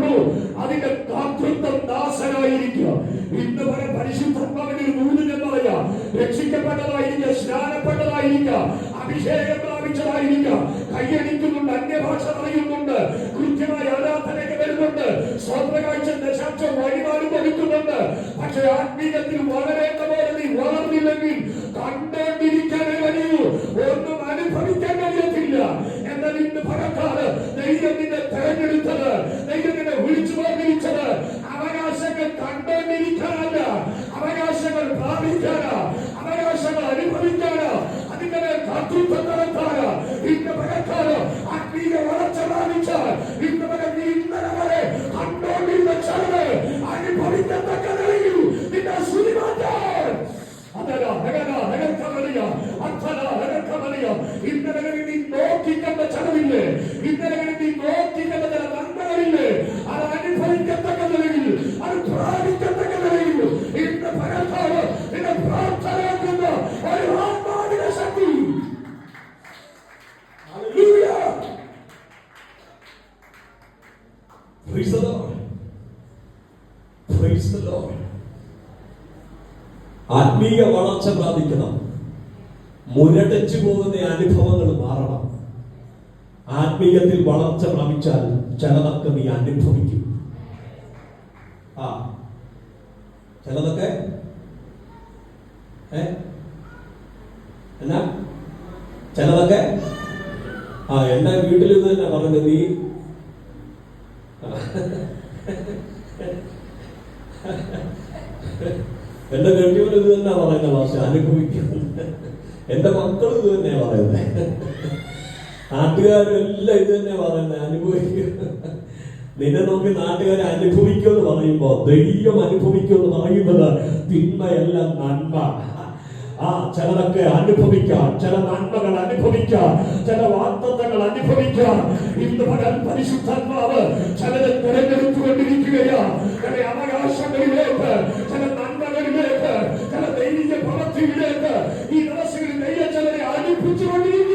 വരുന്നു. അതിന്റെ കാതൃത്വം ദാസനായിരിക്കുക. ഇന്ന് വരെ പരിശുദ്ധാത്മാവിന്റെ ഒരു നൂലിനെന്ന് പറയാ, രക്ഷിക്കപ്പെട്ടതായിരിക്കുക, സ്നാനപ്പെട്ടതായിരിക്കുക, അഭിഷേകം പ്രാപിച്ചതായിരിക്കുക, കൈയടിക്കുന്നുണ്ട്, അന്യഭാഷ പറയുന്നുണ്ട്, കൃത്യമായ ആരാധനയ്ക്ക് വരുന്നുണ്ട്, സ്വന്തകാഴ്ച ദശാംശം വഴിപാട് കൊടുക്കുന്നുണ്ട്. പക്ഷെ ആത്മീയത്തിൽ വളരേണ്ട പോലെ നീ വളർന്നില്ലെങ്കിൽ കണ്ടോണ്ടിരിക്കാനേ കഴിയൂ, ഒന്നും അനുഭവിക്കാൻ കഴിയത്തില്ല. എന്നാൽ ഇന്ന് പകർക്കാറ് ദൈവം നിന്നെ തെരഞ്ഞെടുത്തത്, ദൈവം നിന്നെ വിളിച്ചു പറഞ്ഞിരിച്ചത് അവകാശങ്ങൾ കണ്ടോണ്ടിരിക്കാനല്ല, അവകാശങ്ങൾ പ്രാപിക്കാനാ, അവകാശങ്ങൾ അനുഭവിക്കാനാ, അതിന്റെ കർത്തൃത്വം നടത്താനാ. ഇന്ന് പകർക്കാറ് ആത്മീയ വളർച്ച പ്രാപിച്ചാൽ ഇന്ന് പകർന്ന് ഇന്നലെ വരെ കണ്ടോണ്ടിരുന്ന ചടങ്ങ് അനുഭവിക്കത്തക്ക നിലയിൽ നിന്നെ സ്തുതി മാറ്റാൻ ഇന്നലെ നീ നോക്കിക്കണ്ട ചടവില്ലേ, ഇന്നലെ നീ നോക്കിക്കണ്ട ചില നന്മകളില്ലേ, അത് അനുഭവിക്കത്തക്ക നിലയിൽ, അത് പ്രാപിക്കത്തക്ക നിലയിൽ ഇന്ന് പകർത്താവ് നിന്നെ പ്രാപ്തരാക്കുന്ന ഒരു ആത്മാവിന്റെ ശക്തി. Praise the Lord. Praise the Lord. ആത്മീയ വളർച്ച പ്രാപിക്കണം. മുരടച്ചു പോകുന്ന അനുഭവങ്ങൾ മാറണം. ആത്മീയത്തിൽ വളർച്ച പ്രാപിച്ചാൽ ചിലതൊക്കെ നീ അനുഭവിക്കും. ചിലതൊക്കെ എന്നാ ചിലതൊക്കെ എന്റെ വീട്ടിൽ ഇത് തന്നെ പറഞ്ഞത്, നീ എന്റെ കെട്ടിയവർ ഇത് തന്നെ പറയുന്ന ഭാഷ അനുഭവിക്കുന്നുണ്ട്. എന്റെ മക്കൾ ഇത് തന്നെയാ പറയുന്നത്, നാട്ടുകാരെല്ലാം ഇത് തന്നെ പറയുന്നത് അനുഭവിക്കും. നിന്നെ നോക്കി നാട്ടുകാരെ അനുഭവിക്കുമെന്ന് പറയുമ്പോ ദൈവം അനുഭവിക്കുമെന്ന് പറയുന്നത് തിന്മയെല്ലാം നന്മ. ചിലതൊക്കെ അനുഭവിക്കാം, ചില നന്മകൾ അനുഭവിക്കാം, ചില വാഗ്ദത്തങ്ങൾ അനുഭവിക്കാം. ഇന്ന് പകൽ പരിശുദ്ധാത്മാവ് ചിലരെ തിരഞ്ഞെടുത്തുകൊണ്ടിരിക്കുകയാണ്. ചില അവകാശങ്ങളിലേക്ക്, ചില നന്മകളിലേക്ക്, ചില ദൈവിക പ്രവൃത്തിയിലേക്ക് ഈ ദിവസങ്ങളിൽ ദൈവം ചിലരെ അനുഭവിച്ചുകൊണ്ടിരിക്കുക.